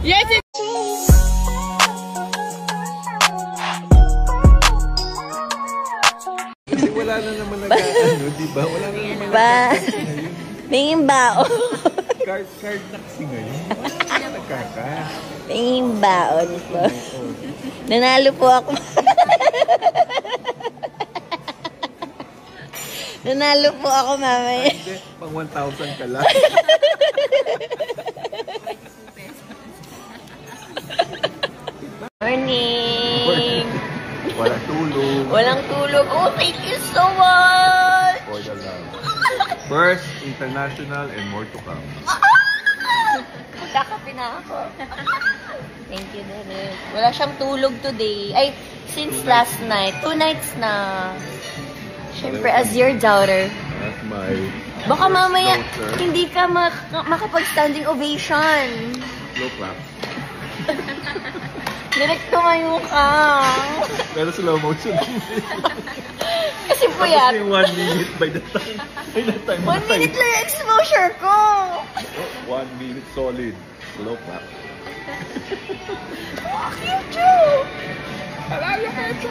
Yes, it Kasi wala na naman nag-ano, di ba? Wala na naman nag-ano ngayon. Tingin baon. Card na kasi ngayon. Wala nagkaka. Tingin baon po. Nanalo po ako. Nanalo po ako mamaya. Hindi, pang 1,000 ka lang. Morning! Walang tulog. Walang tulog. Oh, thank you so much! For the love. First, international and more to come. Magkakape na ako. Thank you, Derek. Wala siyang tulog today. Ay, since last night. 2 nights na. Siyempre, as your daughter. That's my... Baka mamaya, daughter. hindi ka makapag-standing ovation. Slow clap. Direct tumayo ka. Pero slow motion. Kasi puyat. Tapos yung 1 minute by the time. By the time. 1 minute lang yung exposure ko. 1 minute solid. Slow clap. Oh, cute you. I love you, Pedro.